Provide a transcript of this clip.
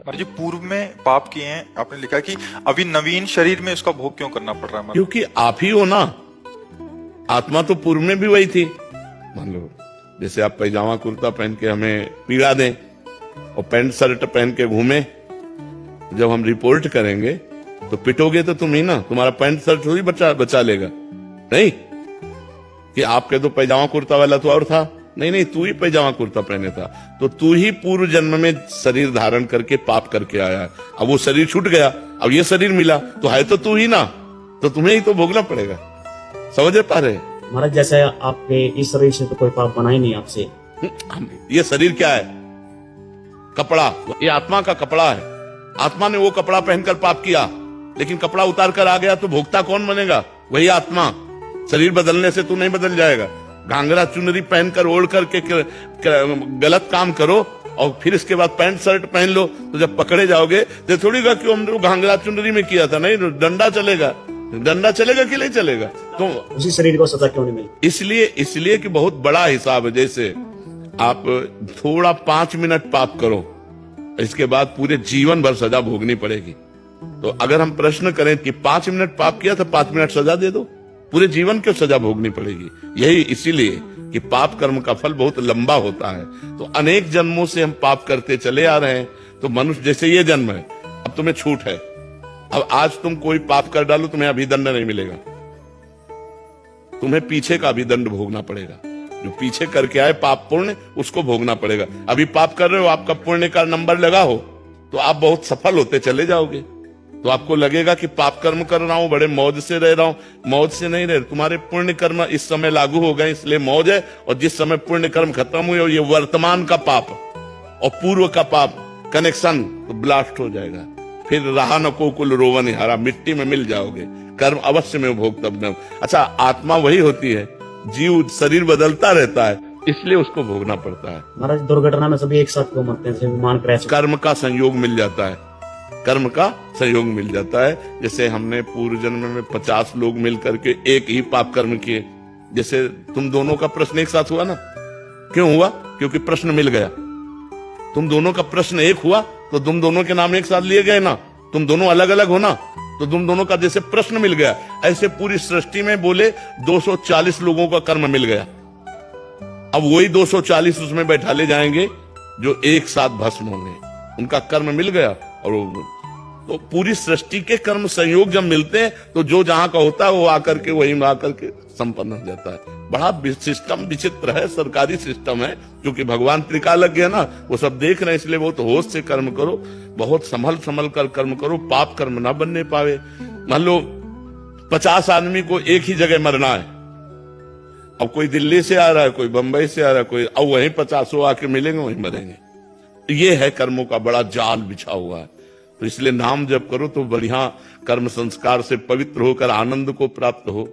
महाराज जी, पूर्व में पाप किए हैं, आपने लिखा कि अभी नवीन शरीर में इसका भोग क्यों करना पड़ रहा है? क्योंकि आप ही हो ना। आत्मा तो पूर्व में भी वही थी। मान लो जैसे आप पैजामा कुर्ता पहन के हमें पीड़ा दें और पैंट शर्ट पहन के घूमे, जब हम रिपोर्ट करेंगे तो पिटोगे तो तुम ही ना, तुम्हारा पैंट शर्ट थोड़ी बचा लेगा। नहीं कि आपके तो पैजामा कुर्ता वाला तो और था, नहीं तू ही पैजामा कुर्ता पहने था, तो तू ही पूर्व जन्म में शरीर धारण करके पाप करके आया है। अब वो शरीर छूट गया, अब ये शरीर मिला, तो है तो तू ही ना, तो तुम्हें ही तो भोगना पड़ेगा। समझ पा रहे? महाराज जैसे आपके इस शरीर से तो कोई पाप बना ही नहीं आपसे। ये शरीर क्या है? कपड़ा। ये आत्मा का कपड़ा है। आत्मा ने वो कपड़ा पहनकर पाप किया, लेकिन कपड़ा उतार कर आ गया तो भोगता कौन बनेगा? वही आत्मा। शरीर बदलने से तू नहीं बदल जाएगा। घाघरा चुनरी पहनकर ओढ़ करके गलत काम करो और फिर इसके बाद पैंट शर्ट पहन लो, तो जब पकड़े जाओगे तो थोड़ी का क्यों हम घाघरा चुनरी में किया था, नहीं डंडा चलेगा। डंडा चलेगा कि नहीं चलेगा? तो उसी शरीर को सजा क्यों नहीं मिली? इसलिए कि बहुत बड़ा हिसाब है। जैसे आप थोड़ा 5 मिनट पाप करो, इसके बाद पूरे जीवन भर सजा भोगनी पड़ेगी। तो अगर हम प्रश्न करें कि 5 मिनट पाप किया तो 5 मिनट सजा दे दो, पूरे जीवन की सजा भोगनी पड़ेगी। यही इसीलिए कि पाप कर्म का फल बहुत लंबा होता है। तो अनेक जन्मों से हम पाप करते चले आ रहे हैं। तो मनुष्य जैसे ये जन्म है, अब तुम्हें छूट है। अब आज तुम कोई पाप कर डालो, तुम्हें अभिदंड नहीं मिलेगा, तुम्हें पीछे का अभिदंड भोगना पड़ेगा। जो पीछे करके आए पाप पुण्य, उसको भोगना पड़ेगा। अभी पाप कर रहे हो, आपका पुण्य का नंबर लगा हो तो आप बहुत सफल होते चले जाओगे। तो आपको लगेगा कि पाप कर्म कर रहा हूं, बड़े मौज से रह रहा हूं। मौज से नहीं रहे, तुम्हारे पुण्य कर्म इस समय लागू हो गए, इसलिए मौज है। और जिस समय पुण्य कर्म खत्म हुए, ये वर्तमान का पाप और पूर्व का पाप कनेक्शन तो ब्लास्ट हो जाएगा। फिर रहा न को कुल रोवन हारा, मिट्टी में मिल जाओगे। कर्म अवश्य में भोग तब न। अच्छा, आत्मा वही होती है, जीव शरीर बदलता रहता है, इसलिए उसको भोगना पड़ता है। महाराज दुर्घटना में सभी एक साथ क्यों मरते हैं? विमान क्रैश। कर्म का संयोग मिल जाता है, कर्म का संयोग मिल जाता है। जैसे हमने पूर्व जन्म में 50 लोग मिल करके एक ही पाप कर्म किए। जैसे तुम दोनों का प्रश्न एक साथ हुआ ना, क्यों हुआ? क्योंकि प्रश्न मिल गया। तुम दोनों का प्रश्न एक हुआ तो तुम दोनों के नाम एक साथ लिए गए ना। तुम दोनों अलग अलग हो ना, तो तुम दोनों का जैसे प्रश्न मिल गया, ऐसे पूरी सृष्टि में बोले 240 लोगों का कर्म मिल गया। अब वही 240 उसमें बैठा ले जाएंगे जो एक साथ भस्म होंगे, उनका कर्म मिल गया। और तो पूरी सृष्टि के कर्म संयोग जब मिलते हैं तो जो जहां का होता है वो आकर के वहीं में आकर के संपन्न हो जाता है। बड़ा सिस्टम विचित्र है, सरकारी सिस्टम है, क्योंकि भगवान त्रिकालज्ञ है ना, वो सब देख रहे हैं। इसलिए बहुत होश से कर्म करो, बहुत संभल कर कर्म करो, पाप कर्म ना बनने पावे। मान लो 50 आदमी को एक ही जगह मरना है। अब कोई दिल्ली से आ रहा है, कोई बंबई से आ रहा है, कोई, अब वहीं 50 आके मिलेंगे, वहीं मरेंगे। ये है कर्मों का बड़ा जाल बिछा हुआ है। तो इसलिए नाम जप करो तो बढ़िया कर्म संस्कार से पवित्र होकर आनंद को प्राप्त हो।